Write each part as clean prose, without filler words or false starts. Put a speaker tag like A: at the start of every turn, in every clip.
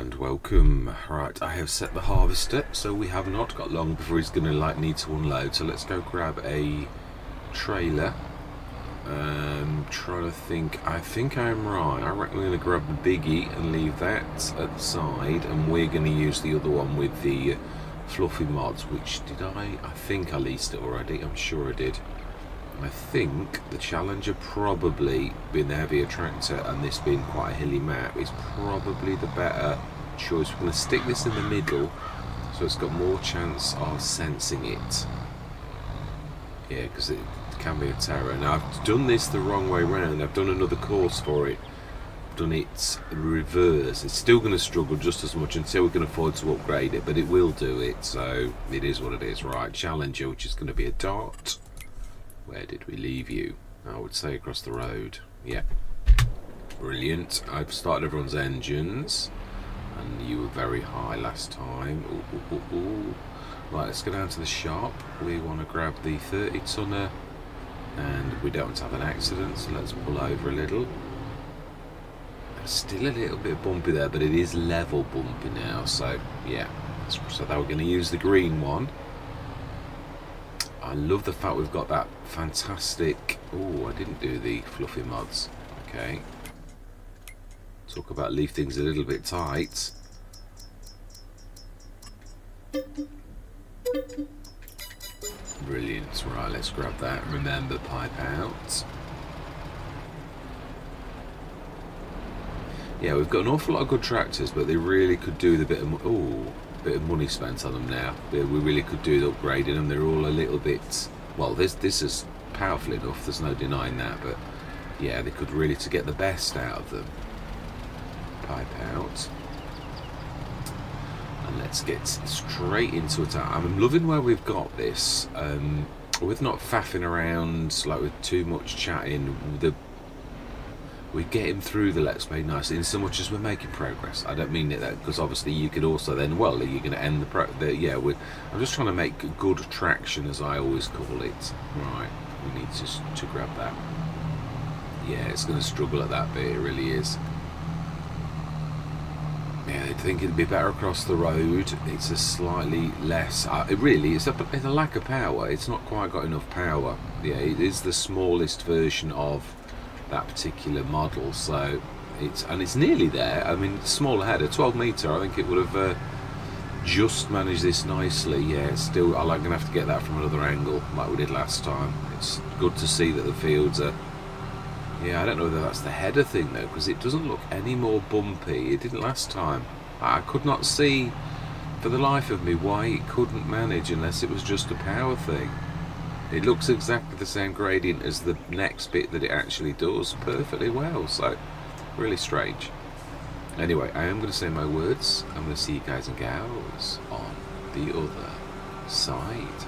A: and welcome. Right, I have set the harvester, so we have not got long before he's going to need to unload. So let's go grab a trailer. Trying to think. I think I'm right. I reckon we're going to grab the biggie and leave that at the side, and we're going to use the other one with the fluffy mods. Which did I think I leased it already. I'm sure I did. I think the Challenger, probably being the heavier tractor and this being quite a hilly map, is probably the better choice. We're going to stick this in the middle so it's got more chance of sensing it. Yeah, because it can be a terror. Now I've done this the wrong way round. I've done another course for it. I've done it reverse. It's still going to struggle just as much until we can afford to upgrade it, but it will do it, so it is what it is. Right, Challenger, which is going to be a dart. Where did we leave you? I would say across the road. Yeah. Brilliant. I've started everyone's engines. And you were very high last time. Ooh, ooh, ooh, ooh. Right, let's go down to the shop. We want to grab the 30-tonner. And we don't want to have an accident, so let's pull over a little. It's still a little bit bumpy there, but it is level bumpy now. So, yeah. So now we're going to use the green one. I love the fact we've got that fantastic... Oh, I didn't do the fluffy mods. Okay. Talk about leave things a little bit tight. Brilliant. Right, let's grab that. Remember, pipe out. Yeah, we've got an awful lot of good tractors, but they really could do the bit of... Oh, bit of money spent on them now. We really could do the upgrading them. They're all a little bit, well, this is powerful enough, there's no denying that, but yeah, they could really, to get the best out of them. Pipe out, and let's get straight into it. I'm loving where we've got this, with not faffing around like with too much chatting. We get him through the Let's Play nicely, in so much as we're making progress. I don't mean it that, because obviously you could also then, well, you're going to end yeah, I'm just trying to make good traction, as I always call it. Right, we need to grab that. Yeah, it's going to struggle at that bit, it really is. Yeah, I think it'd be better across the road. It's a slightly less, it's a lack of power. It's not quite got enough power. Yeah, it is the smallest version of that particular model, so it's nearly there. I mean, smaller header, 12 metre. I think it would have just managed this nicely. Yeah, it's still, I'm gonna have to get that from another angle like we did last time. It's good to see that the fields are, yeah, I don't know whether that's the header thing though, because it doesn't look any more bumpy. It didn't last time. I could not see for the life of me why it couldn't manage, unless it was just a power thing. It looks exactly the same gradient as the next bit that it actually does perfectly well, so really strange. Anyway, I am going to say my words. I'm going to see you guys and gals on the other side.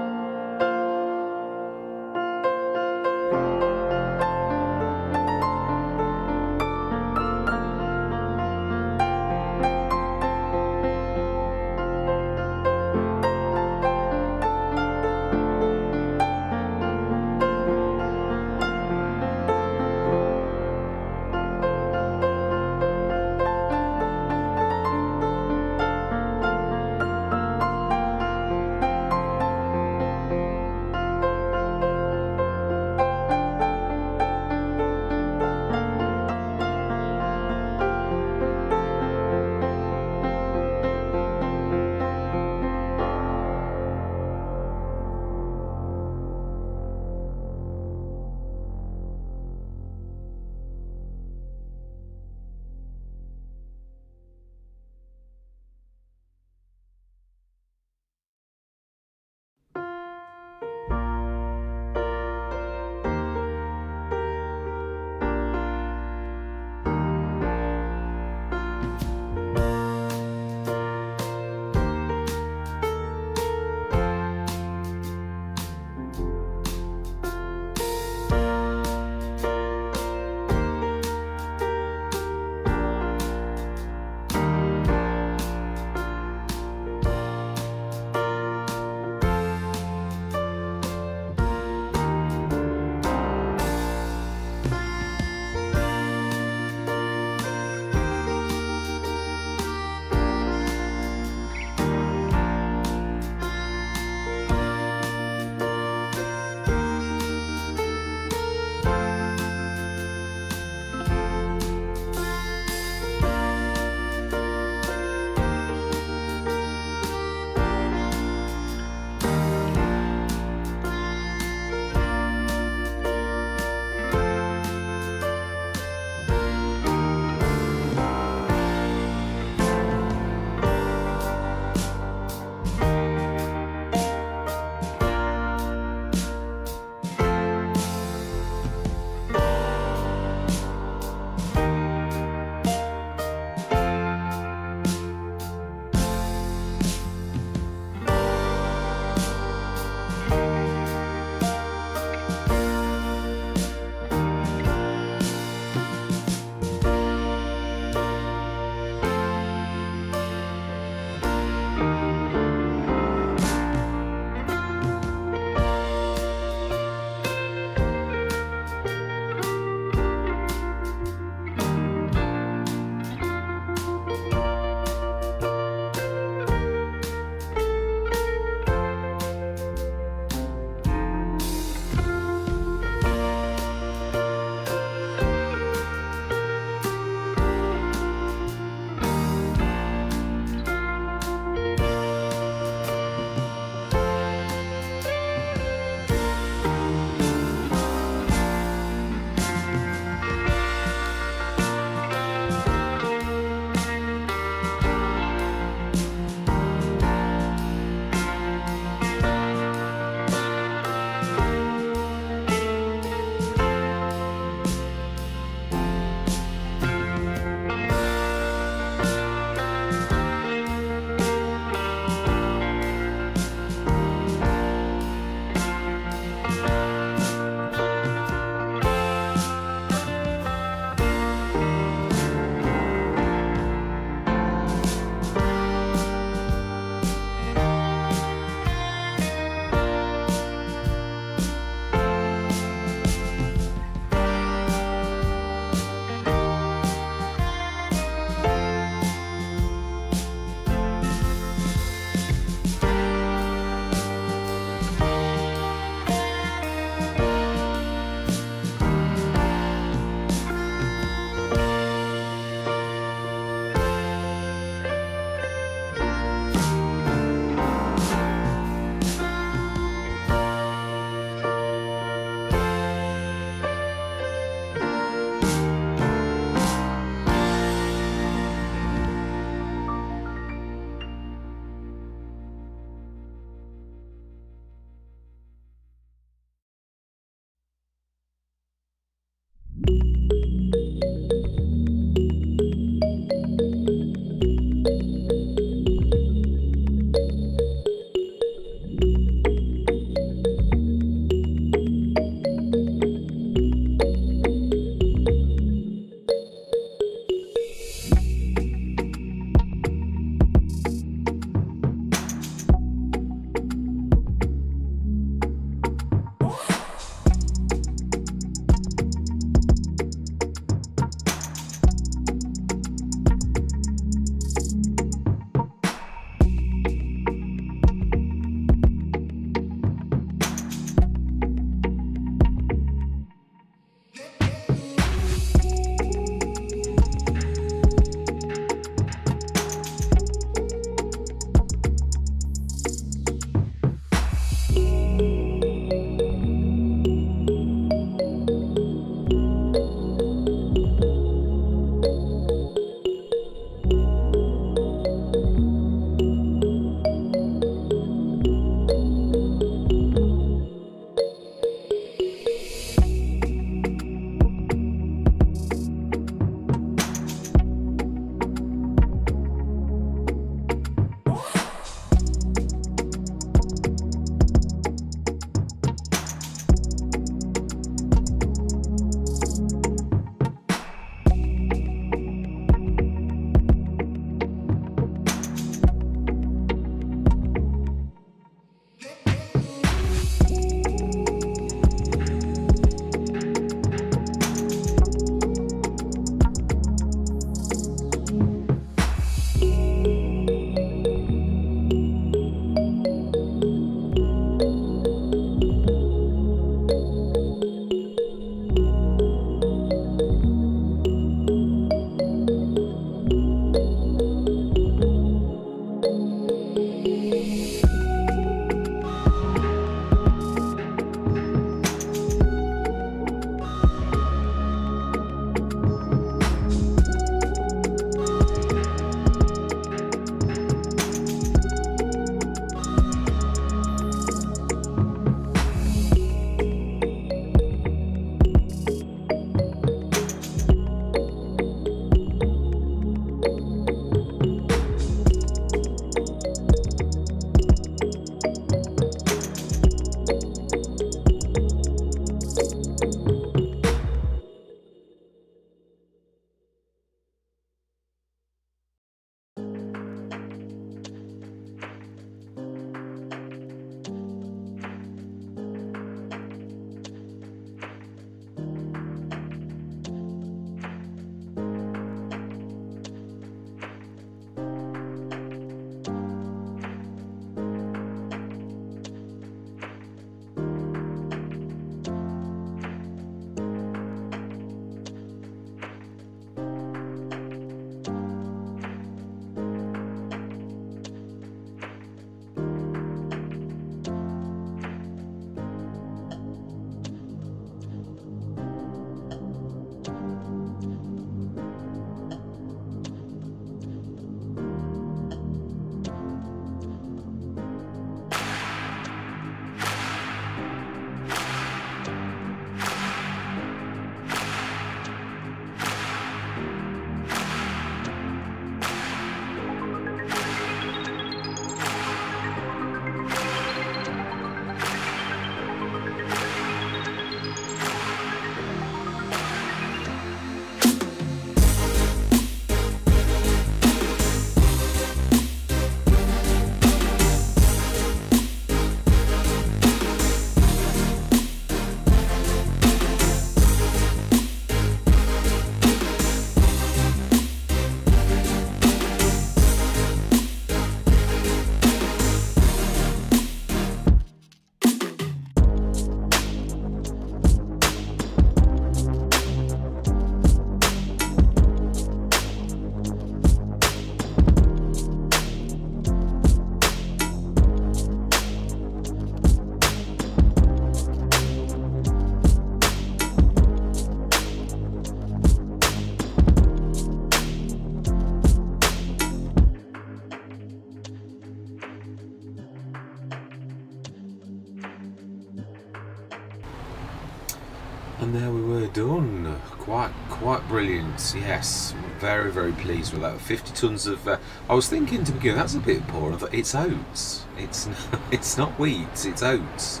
A: And there we were, done. Quite brilliant. Yes, very, very pleased with that. 50 tons of. I was thinking to begin, that's a bit poor. I thought it's oats. It's not wheat. It's oats.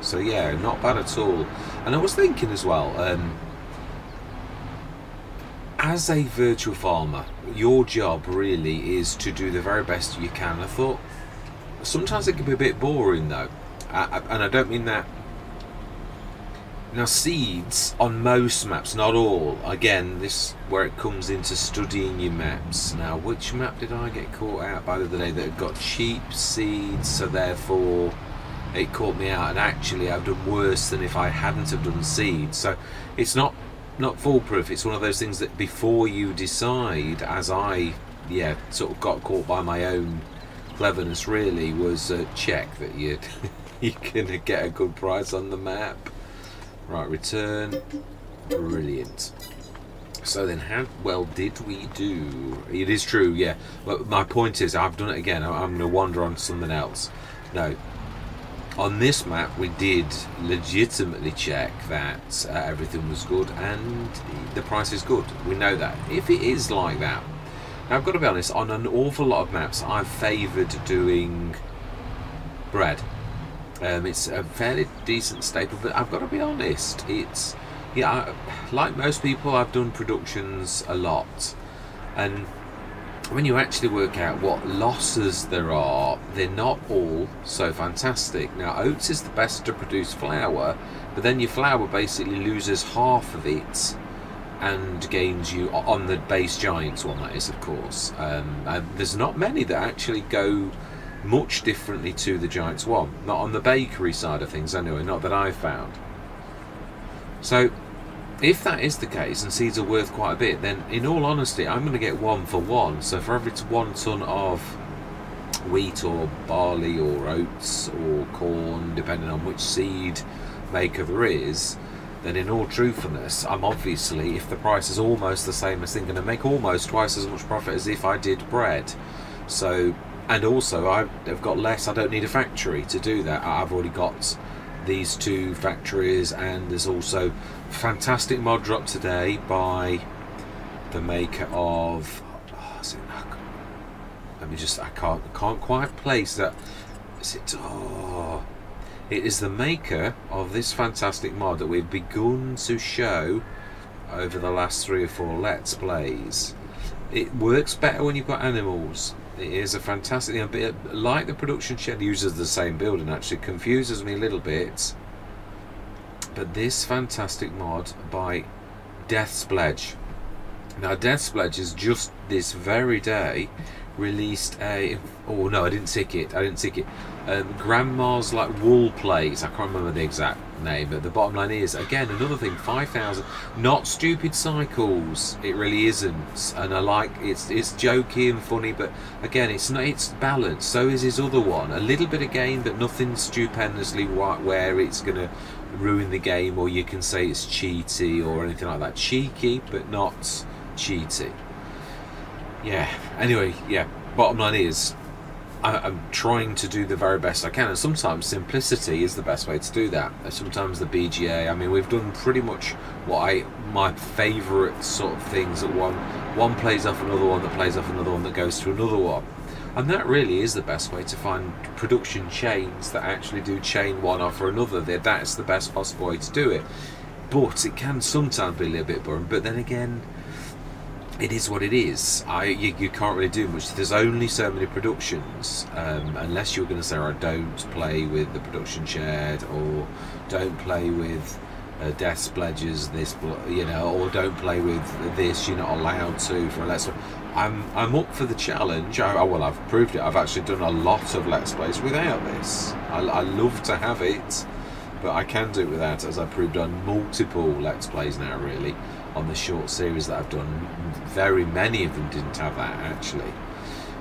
A: So yeah, not bad at all. And I was thinking as well. As a virtual farmer, your job really is to do the very best you can. I thought sometimes it can be a bit boring though, and I don't mean that. Now seeds on most maps, not all. Again, this where it comes into studying your maps. Now, which map did I get caught out by the other day that had got cheap seeds, so therefore it caught me out, and actually I've done worse than if I hadn't have done seeds. So it's not foolproof. It's one of those things that before you decide, as I sort of got caught by my own cleverness really, was check that you're gonna get a good price on the map. Right, return. Brilliant. So then, how well did we do? It is true, yeah. But my point is, I've done it again. I'm going to wander on to something else. No. On this map, we did legitimately check that everything was good and the price is good. We know that. If it is like that, now I've got to be honest, on an awful lot of maps, I've favoured doing bread. It's a fairly decent staple, but I've got to be honest, it's, like most people, I've done productions a lot, and when you actually work out what losses there are, they're not all so fantastic. Now, oats is the best to produce flour, but then your flour basically loses half of it and gains you on the base giants one, that is, of course. And there's not many that actually go much differently to the Giants one, not on the bakery side of things anyway, not that I've found. So if that is the case and seeds are worth quite a bit, then in all honesty I'm going to get 1 for 1. So for every 1 ton of wheat or barley or oats or corn, depending on which seed maker there is, then in all truthfulness, I'm obviously, if the price is almost the same as thing, going to make almost twice as much profit as if I did bread. So, and also I've got less, I don't need a factory to do that. I've already got these 2 factories, and there's also fantastic mod drop today by the maker of, let me just, I can't quite place that. Is it, it is the maker of this fantastic mod that we've begun to show over the last 3 or 4 Let's Plays. It works better when you've got animals. It is a fantastic, bit like the production shed uses the same building, actually confuses me a little bit. But this fantastic mod by Death's Pledge. Now Death's Pledge is just this very day released a, oh no, I didn't tick it, Grandma's like wool plates. I can't remember the exact name, but the bottom line is, again, another thing, 5,000, not stupid cycles, it really isn't, and I like, it's jokey and funny, but again, it's balanced. So is his other one, a little bit of game, but nothing stupendously where it's gonna ruin the game, or you can say it's cheaty or anything like that. Cheeky, but not cheaty. Yeah, anyway, yeah, bottom line is, I'm trying to do the very best I can, and sometimes simplicity is the best way to do that. Sometimes the BGA, I mean, we've done pretty much what my favourite sort of things, that one plays off another one, that plays off another one, that goes to another one. And that really is the best way to find production chains that actually do chain one after another. That's the best possible way to do it. But it can sometimes be a little bit boring, but then again, it is what it is. You can't really do much. There's only so many productions, unless you're going to say, I don't play with the production shed, or don't play with Death's Pledges, this, you know, or don't play with this, you're not allowed to for a Let's Play. I'm up for the challenge. Well, I've proved it. I've actually done a lot of Let's Plays without this. I love to have it, but I can do it without, as I proved on multiple Let's Plays now, really, on the short series that I've done. Very many of them didn't have that, actually.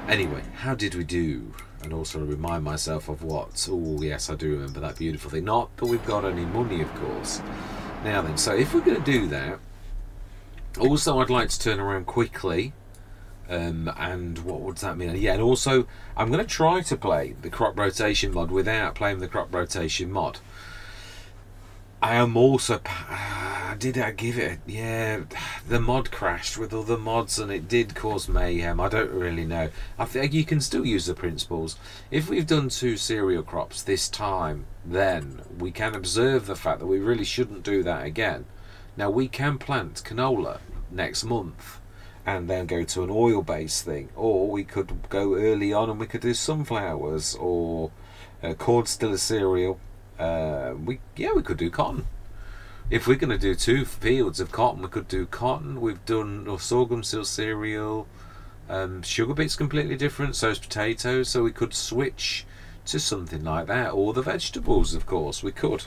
A: Anyway, how did we do? And also remind myself of what, oh yes, I do remember that beautiful thing. Not that we've got any money, of course. Now then, so if we're going to do that, also I'd like to turn around quickly, and what would that mean? Yeah, and also I'm going to try to play the crop rotation mod without playing the crop rotation mod. I am also, I give it? Yeah, the mod crashed with other mods and it did cause mayhem. I don't really know. I think you can still use the principles. If we've done 2 cereal crops this time, then we can observe the fact that we really shouldn't do that again. Now, we can plant canola next month and then go to an oil-based thing, or we could go early on and we could do sunflowers, or corn's still a cereal. We could do cotton. If we're going to do 2 fields of cotton, we could do cotton. We've done sorghum still cereal. Sugar beet's completely different, so is potatoes, so we could switch to something like that, or the vegetables, of course, we could.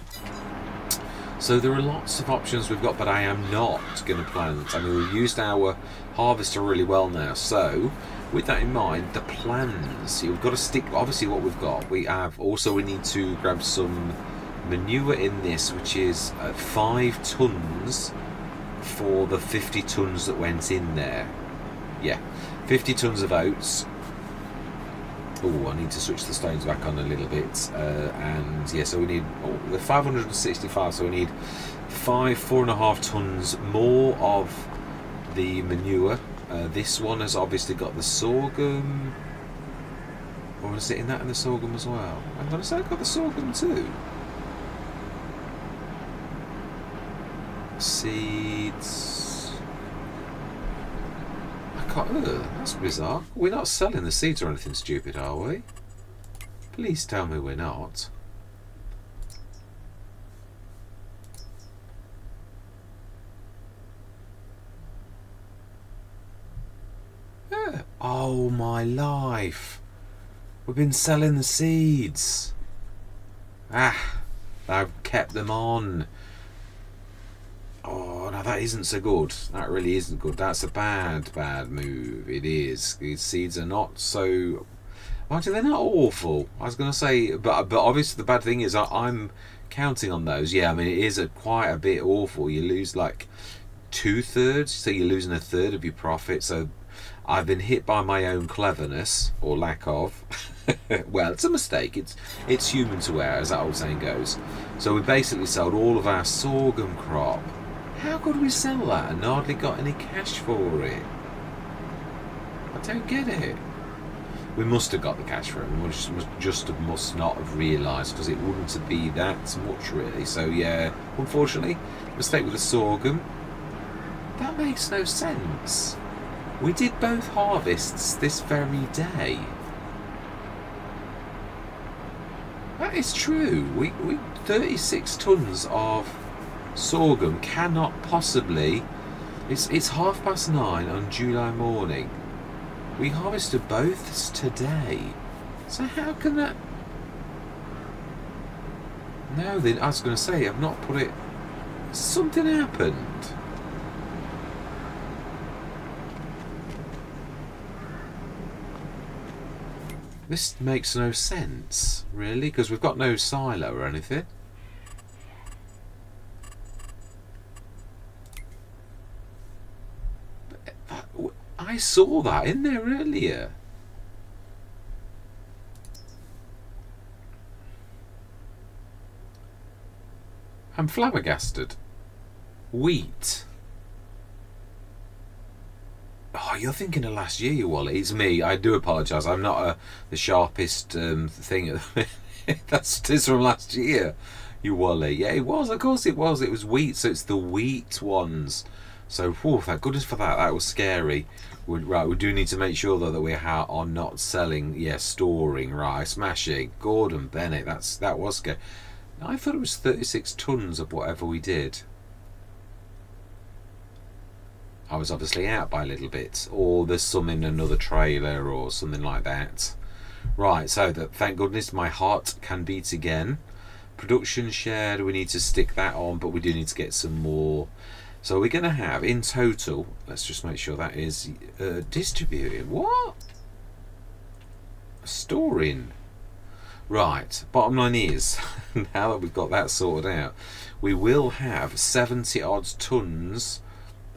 A: So there are lots of options we've got, but I am not going to plant. I mean, we've used our harvester really well now, so with that in mind, the plans, you've got to stick, obviously, what we've got. We need to grab some manure in this, which is 5 tons for the 50 tons that went in there. Yeah, 50 tons of oats. Oh, I need to switch the stones back on a little bit. And yeah, so we need the 565, so we need 4.5 tons more of the manure. This one has obviously got the sorghum. Or is it in that and the sorghum as well? I'm going to say I've got the sorghum too. Seeds. I can't. That's bizarre. We're not selling the seeds or anything stupid, are we? Please tell me we're not. Yeah. Oh my life! We've been selling the seeds. Ah, I've kept them on. Oh, no, that isn't so good. That really isn't good. That's a bad move. It is. These seeds are not so... Actually, they're not awful. I was going to say, but obviously the bad thing is I'm counting on those. Yeah, I mean, it is quite a bit awful. You lose like 2/3, so you're losing 1/3 of your profit. So I've been hit by my own cleverness, or lack of. Well, it's a mistake. It's human to err, as that old saying goes. So we basically sold all of our sorghum crop. How could we sell that and hardly got any cash for it? I don't get it. We must have got the cash for it. We must not have realised, because it wouldn't be that much really. So yeah, unfortunately, mistake with the sorghum. That makes no sense. We did both harvests this very day. That is true. We 36 tons of sorghum cannot possibly. It's 9:30 on July morning. We harvested both today. So how can that? No, then I was going to say I've not put it. Something happened. This makes no sense, really, because we've got no silo or anything. I saw that in there earlier. I'm flabbergasted. Wheat. Oh, you're thinking of last year, you Wally. It's me. I do apologise. I'm not the sharpest thing at the minute. That's from last year, you Wally. Yeah, it was. Of course it was. It was wheat, so it's the wheat ones. So, whew, thank goodness for that. That was scary. Right, we do need to make sure, though, that we are not selling, storing, right, smashing. Gordon Bennett, that was scary. I thought it was 36 tons of whatever we did. I was obviously out by a little bit, or there's some in another trailer or something like that. Right, so thank goodness my heart can beat again. Production shared, we need to stick that on, but we do need to get some more. So we're going to have, in total, let's just make sure that is distributing. What? Storing. Right, bottom line is, now that we've got that sorted out, we will have 70 odd tons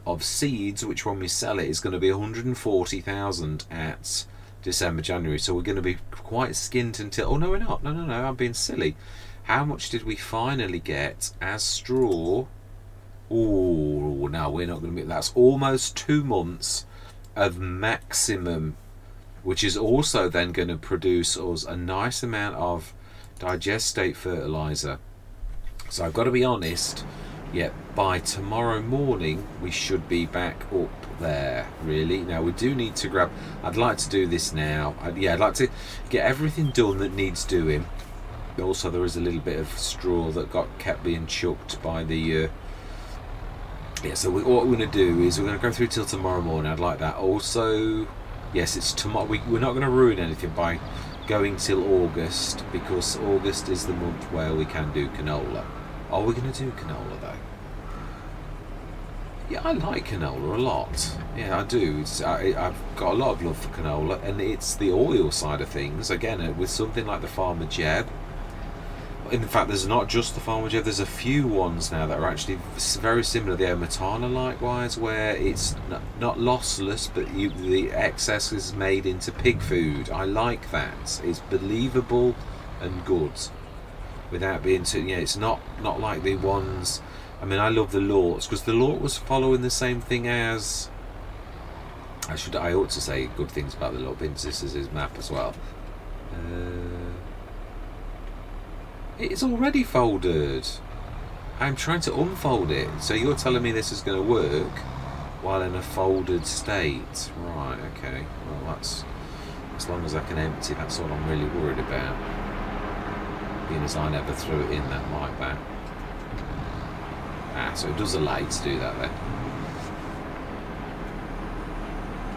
A: of seeds, which when we sell it is going to be 140,000 at December, January. So we're going to be quite skint until... Oh, no, we're not. No, I'm being silly. How much did we finally get as straw Oh, no, we're not going to be. That's almost 2 months of maximum, which is also then going to produce us a nice amount of digestate fertilizer. So I've got to be honest, yeah, by tomorrow morning we should be back up there, really. Now we do need to grab, I'd like to do this now. I'd like to get everything done that needs doing. Also, there is a little bit of straw that kept being chucked by the yeah, so what we're going to do is we're going to go through till tomorrow morning. I'd like that. Also, yes, it's tomorrow. We're not going to ruin anything by going till August, because August is the month where we can do canola. Are we going to do canola though? Yeah, I like canola a lot. Yeah, I do. I've got a lot of love for canola, and it's the oil side of things. Again, with something like the Farmer Jeb. In fact, there's not just the Farmer Jeb, there's a few ones now that are actually very similar. The Omatana likewise, where it's not lossless, but the excess is made into pig food. I like that. It's believable and good without being too, yeah, it's not like the ones, I mean, I love the Lorts, because the Lort was following the same thing as, I ought to say good things about the Lort, because this is his map as well. It's already folded. I'm trying to unfold it. So you're telling me this is going to work while in a folded state. Right, okay. Well, that's, as long as I can empty, that's all I'm really worried about. Being as I never threw it in that like that. Ah, so it does allow you to do that then.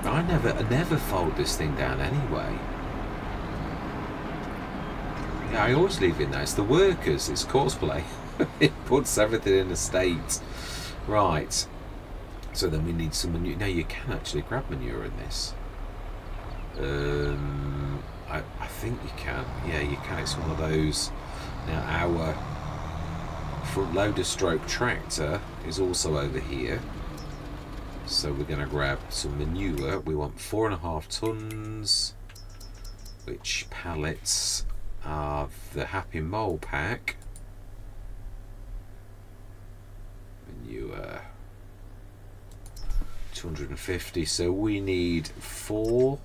A: I never fold this thing down anyway. Yeah, I always leave it in there. It's the workers, it's cosplay. It puts everything in a state. Right. So then we need some manure. Now you can actually grab manure in this. I think you can. Yeah, you can. It's one of those. Now our front loader stroke tractor is also over here. So we're going to grab some manure. We want 4.5 tons, which pallets of the Happy Mole pack. Manure 250, so we need 5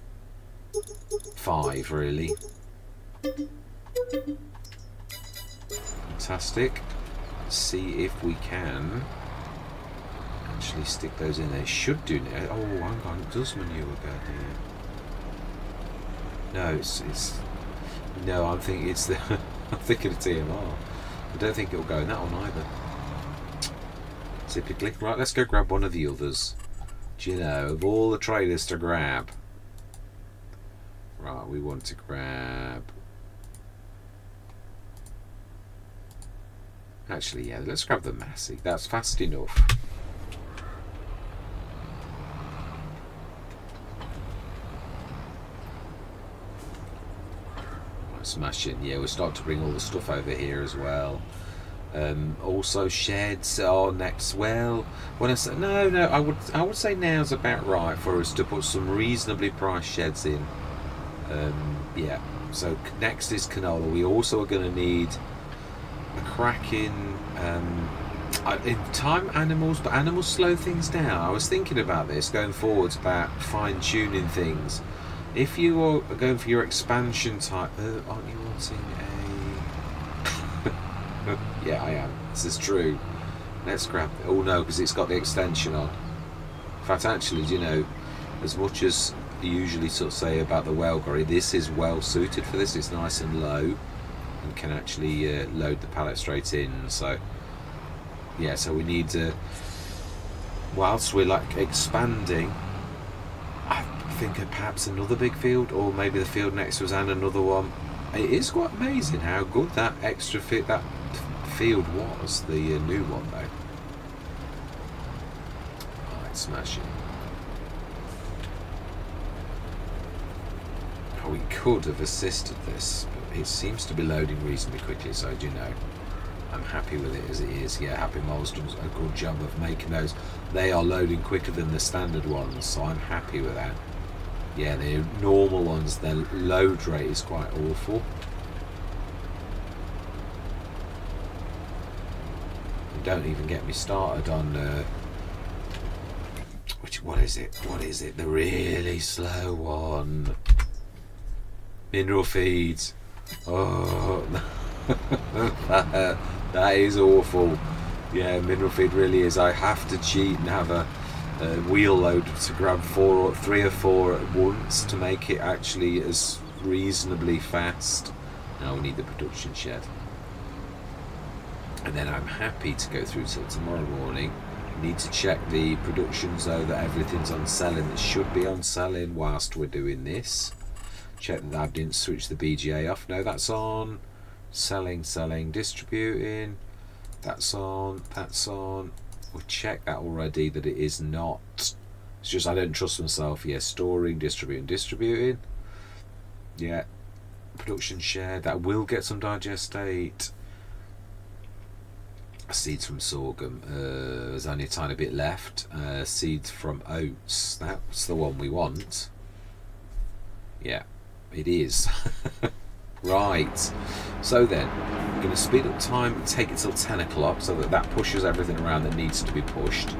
A: really. Fantastic. Let's see if we can actually stick those in there. It should do now. Oh, hang on, does manure go here? No, it's no, I'm thinking it's the I'm thinking of TMR. I don't think it'll go in that one either. Typically. Right, let's go grab one of the others. Do you know, of all the trailers to grab. Right, we want to grab, actually, yeah, let's grab the Massey. That's fast enough. Smashing. Yeah, we'll start to bring all the stuff over here as well. Also sheds are next. Well, when I say no, I would say now's about right for us to put some reasonably priced sheds in. Yeah, so next is canola. We also are going to need a cracking in time animals, but animals slow things down. I was thinking about this going forwards about fine-tuning things. If you are going for your expansion type, aren't you wanting a... Yeah, I am. This is true. Let's grab it. Oh no, because it's got the extension on. In fact, actually, do you know, as much as you usually sort of say about the Welgary, this is well suited for this. It's nice and low and can actually load the pallet straight in. So, yeah, so we need to, whilst we're like expanding, I think perhaps another big field, or maybe the field next to us and another one. It is quite amazing how good that extra that field was, the new one though. Right, smashing. Oh, we could have assisted this, but it seems to be loading reasonably quickly, so do you know, I'm happy with it as it is. Yeah, Happy Mole's done a good job of making those. They are loading quicker than the standard ones, so I'm happy with that. Yeah, the normal ones, their load rate is quite awful. don't even get me started on what is it? What is it? The really slow one. Mineral feeds. Oh, that is awful. Yeah, mineral feed really is. I have to cheat and have a wheel load to grab 3 or 4 at once to make it actually as reasonably fast. Now we need the production shed. And then I'm happy to go through till tomorrow morning. Need to check the productions though, that everything's on selling that should be on selling whilst we're doing this. Check that I didn't switch the BGA off. No, that's on. Selling, distributing. That's on. We've checked that already, that it is not. It's just I don't trust myself. Yeah, storing, distributing. Yeah, production share. That will get some digestate. Seeds from sorghum. There's only a tiny bit left. Seeds from oats. That's the one we want. Yeah, it is. Right. So then, I'm going to speed up time and take it till 10 o'clock so that pushes everything around that needs to be pushed.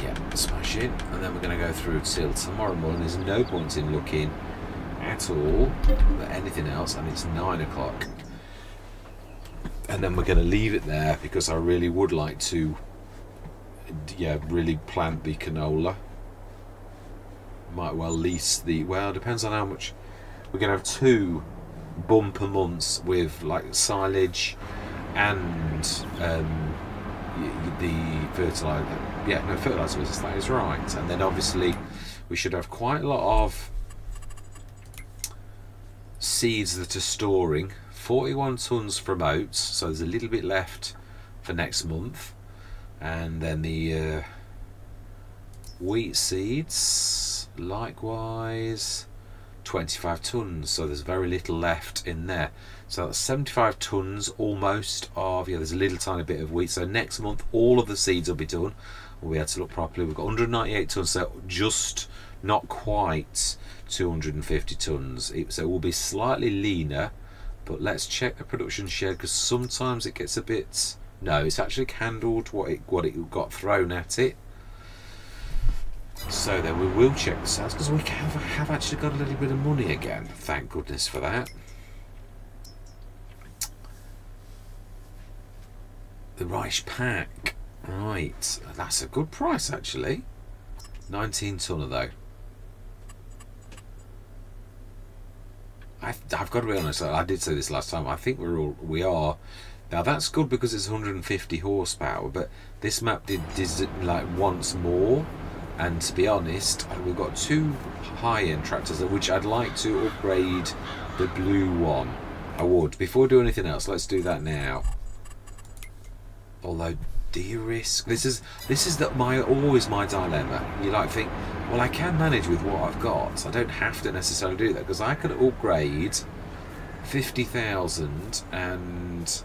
A: Yeah, smash in. And then we're going to go through till tomorrow morning. There's no point in looking at all at anything else, and it's 9 o'clock. And then we're going to leave it there because I really would like to, yeah, really plant the canola. Might well lease the, well, depends on how much. We're going to have 2 bumper months with like silage and the fertilizer. Yeah, no, fertilizer business, that is right. And then obviously we should have quite a lot of seeds that are storing. 41 tons from oats, so there's a little bit left for next month. And then the wheat seeds, likewise 25 tons, so there's very little left in there. So that's 75 tons almost of, yeah, there's a little tiny bit of wheat. So next month all of the seeds will be done. We'll be able to look properly. We've got 198 tons, so just not quite 250 tons. So it will be slightly leaner. But let's check the production shed, because sometimes it gets a bit. No, it's actually handled what it got thrown at it. So then we will check the sales, because we have actually got a little bit of money again. Thank goodness for that. The rice pack, right? That's a good price actually. 19 tonner though. I've got to be honest, I did say this last time, I think we are now. That's good because it's 150 horsepower, but this map did like once more, and to be honest, we've got 2 high-end tractors which I'd like to upgrade. The blue one I would, before we do anything else. Let's do that now. Although, do you risk, this is always my dilemma. You like think, well, I can manage with what I've got, so I don't have to necessarily do that, because I could upgrade 50,000 and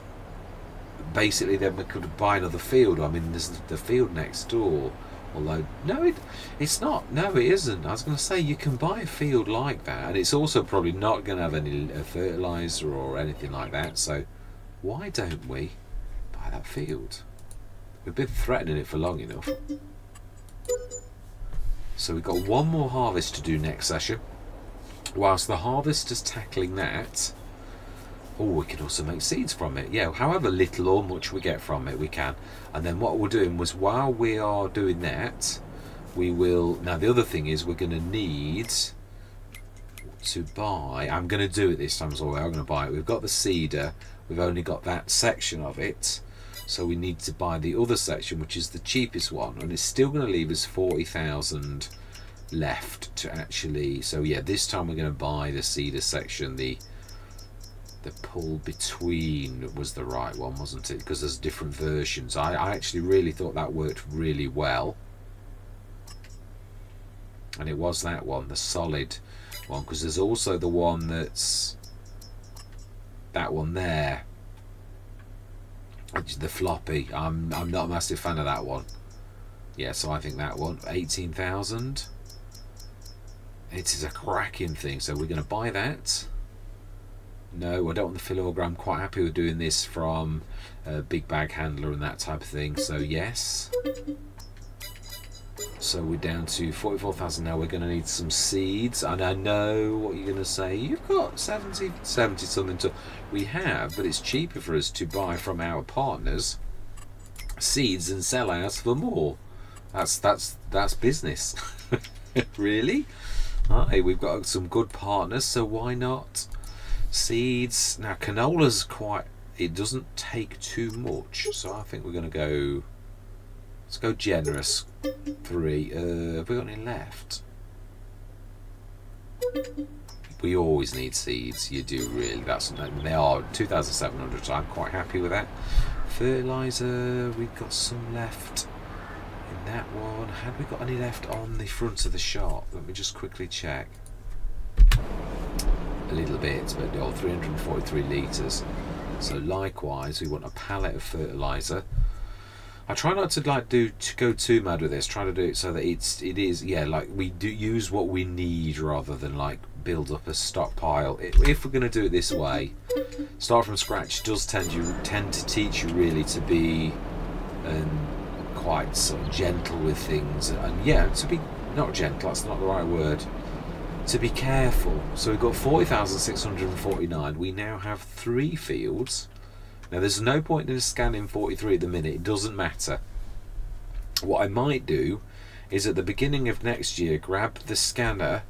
A: basically then we could buy another field. I mean, there's the field next door, although no, it's not. No, it isn't. I was going to say you can buy a field like that, and it's also probably not going to have any fertilizer or anything like that. So why don't we buy that field? We've been threatening it for long enough. So we've got one more harvest to do next session. Whilst the harvester's tackling that, oh, we can also make seeds from it. Yeah, however little or much we get from it, we can. And then what we're doing was, while we are doing that, we will, now the other thing is we're going to need to buy, I'm going to do it this time as well, I'm going to buy it. We've got the cedar, we've only got that section of it. So we need to buy the other section, which is the cheapest one, and it's still going to leave us 40,000 left to actually. So yeah, this time we're going to buy the cedar section. The pull between was the right one, wasn't it? Because there's different versions. I actually really thought that worked really well, and it was that one, the solid one, because there's also the one that's that one there. The floppy, I'm not a massive fan of that one. Yeah, so I think that one, 18,000. It is a cracking thing, so we're going to buy that. No, I don't want the filogram. I'm quite happy with doing this from a big bag handler and that type of thing. So yes. So we're down to 44,000 now. We're going to need some seeds. And I know what you're going to say. You've got 70 something to... We have, but it's cheaper for us to buy from our partners seeds and sell ours for more. That's business. Really? Hey, we've got some good partners, so why not? Seeds. Now canola's quite... It doesn't take too much, so I think we're going to go... Let's go generous. 3. Have we got any left? We always need seeds. You do really. They are 2,700. So I'm quite happy with that. Fertilizer. We've got some left in that one. Have we got any left on the front of the shop? Let me just quickly check. A little bit, but 343 litres. So likewise, we want a pallet of fertilizer. I try not to go too mad with this. Try to do it so that it is like we do use what we need rather than like build up a stockpile. If we're going to do it this way, start from scratch does tend to teach you really to be quite sort of gentle with things, and to be not gentle. That's not the right word. To be careful. So we've got 40,649. We now have 3 fields. Now there's no point in scanning 43 at the minute, it doesn't matter. What I might do is at the beginning of next year grab the scanner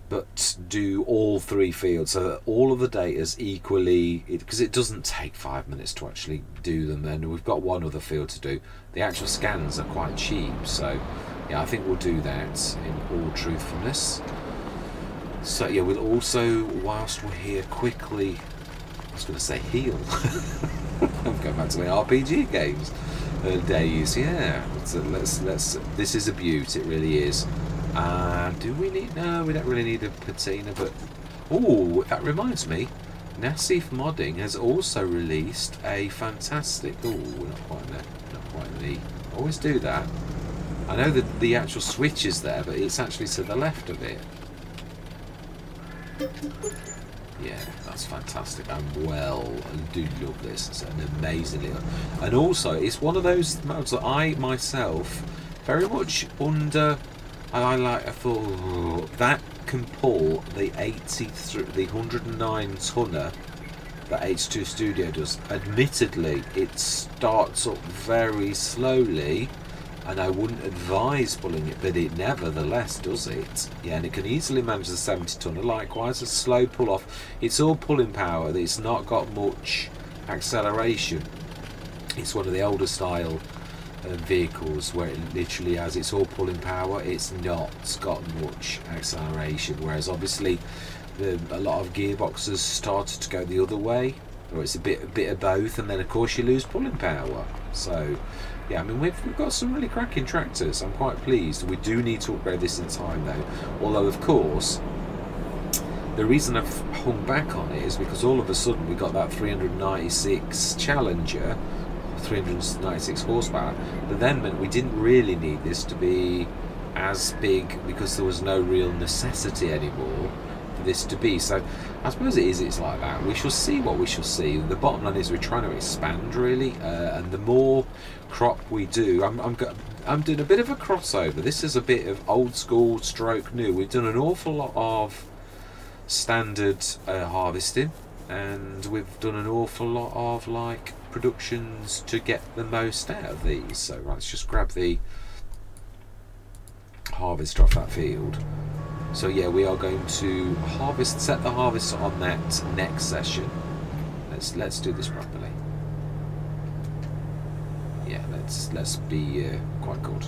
A: but do all 3 fields so that all of the data's equally, because it doesn't take 5 minutes to actually do them, and we've got one other field to do. The actual scans are quite cheap, so yeah, I think we'll do that in all truthfulness. So yeah, we'll also, whilst we're here, quickly, I was going to say heal. I'm going back to my RPG games days. Yeah, let's. This is a beaut. It really is. Do we need? No, we don't really need a patina. But oh, that reminds me. Nassif Modding has also released a fantastic. Oh, we're not quite there. Not quite the. Always do that. I know that the actual switch is there, but it's actually to the left of it. Yeah, that's fantastic. I do love this. It's an amazing little... And also, it's one of those modes that I myself very much under... I thought that can pull the 109 tonner that H2 Studio does. Admittedly, it starts up very slowly, and I wouldn't advise pulling it, but it nevertheless does it. Yeah, and it can easily manage the 70 tonner. Likewise, a slow pull off. It's all pulling power. It's not got much acceleration. It's one of the older style vehicles where it literally has, it's all pulling power. It's not got much acceleration. Whereas obviously, a lot of gearboxes started to go the other way, or it's a bit of both, and then of course you lose pulling power. So. Yeah, I mean, we've got some really cracking tractors. I'm quite pleased. We do need to upgrade this in time, though. Although, of course, the reason I've hung back on it is because all of a sudden we got that 396 Challenger, 396 horsepower, but then meant we didn't really need this to be as big because there was no real necessity anymore for this to be. So I suppose it's like that. We shall see what we shall see. The bottom line is we're trying to expand, really, and the more crop we do, I'm doing a bit of a crossover. This is a bit of old school stroke new. We've done an awful lot of standard harvesting, and we've done an awful lot of like productions to get the most out of these. So right, let's just grab the harvester off that field. So yeah, we are going to set the harvest on that next session. Let's do this properly. Yeah, let's be quite good.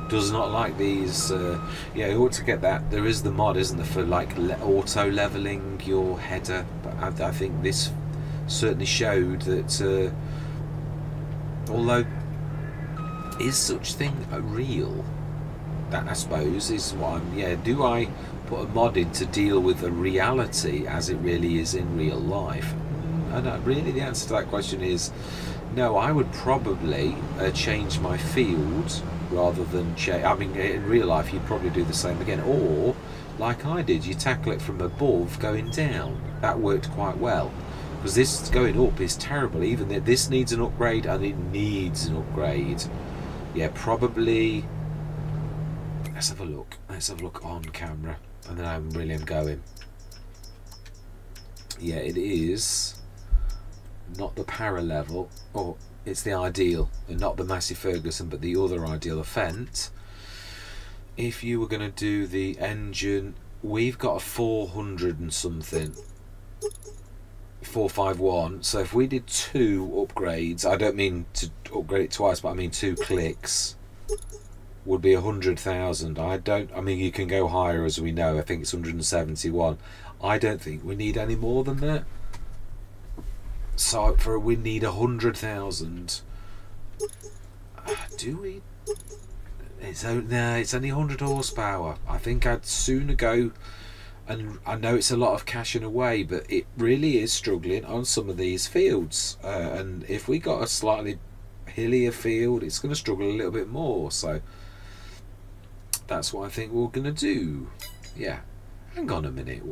A: Does not like these. Yeah, you ought to get that. There is the mod, isn't there, for like auto leveling your header. But I think this certainly showed that although is such thing real, that I suppose is what I'm. Yeah, do I put a mod in to deal with the reality as it really is in real life? And really, the answer to that question is no. I would probably change my field rather than change. I mean, in real life, you'd probably do the same again, or like I did, you tackle it from above going down. That worked quite well, because this going up is terrible. Even this needs an upgrade, and it needs an upgrade. Yeah, probably. Let's have a look. Let's have a look on camera, and then I really am going. Yeah, it is not the para level, or it's the ideal, and not the Massey Ferguson, but the other ideal, the Fent. If you were going to do the engine, we've got a 400 and something, 451. So if we did 2 upgrades, I don't mean to upgrade it twice, but I mean 2 clicks, would be 100,000. I mean, you can go higher, as we know. I think it's 171. I don't think we need any more than that. So we need 100,000. Do we? It's only 100 horsepower. I think I'd sooner go, and I know it's a lot of cashing away, but it really is struggling on some of these fields. And if we got a slightly hillier field, it's going to struggle a little bit more. So that's what I think we're going to do. Yeah. Hang on a minute.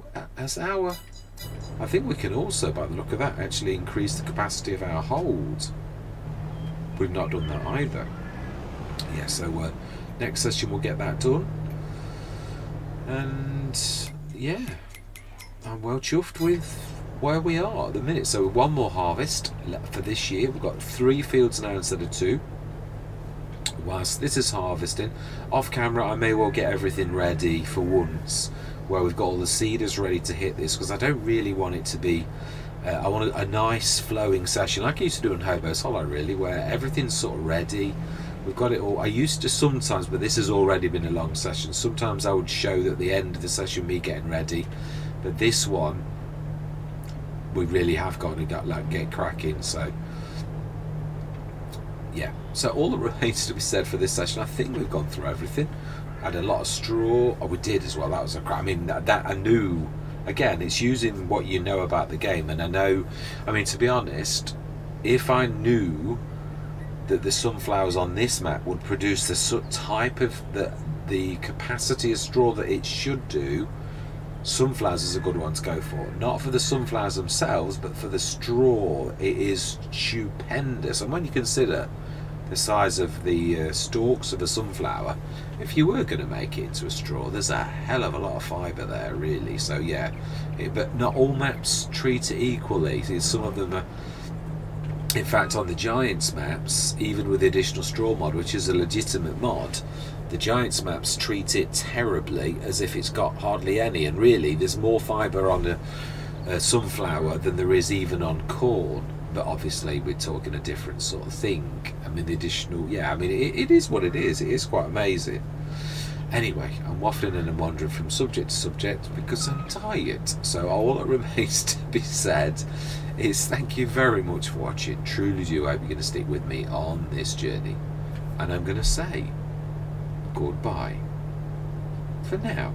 A: I think we can also, by the look of that, actually increase the capacity of our hold. We've not done that either. Yeah, so next session we'll get that done. And yeah, I'm well chuffed with where we are at the minute. So one more harvest for this year. We've got 3 fields now instead of 2. Whilst this is harvesting, off camera I may well get everything ready for once, where we've got all the seeders ready to hit this, because I don't really want it to be I want a nice flowing session like I used to do in Hobo's Hollow, really, where everything's sort of ready. We've got it all. I used to sometimes, but this has already been a long session, sometimes I would show at the end of the session me getting ready, but this one we really have got to get cracking. So yeah, so all that remains to be said for this session, I think we've gone through everything. Had a lot of straw. Oh, we did as well. That was I mean, that I knew. Again, it's using what you know about the game, and I know. I mean, to be honest, if I knew that the sunflowers on this map would produce the type of the capacity of straw that it should do, sunflowers is a good one to go for. Not for the sunflowers themselves, but for the straw. It is stupendous, and when you consider the size of the stalks of a sunflower, if you were going to make it into a straw, there's a hell of a lot of fibre there, really. So yeah, but not all maps treat it equally. Some of them are, in fact, on the Giants maps, even with the additional straw mod, which is a legitimate mod, the Giants maps treat it terribly, as if it's got hardly any, and really there's more fibre on a sunflower than there is even on corn. But obviously we're talking a different sort of thing. I mean, the additional, yeah, I mean, it is what it is. It is quite amazing. Anyway, I'm waffling and I'm wandering from subject to subject because I'm tired. So all that remains to be said is thank you very much for watching. Truly do hope you're going to stick with me on this journey. And I'm going to say goodbye for now.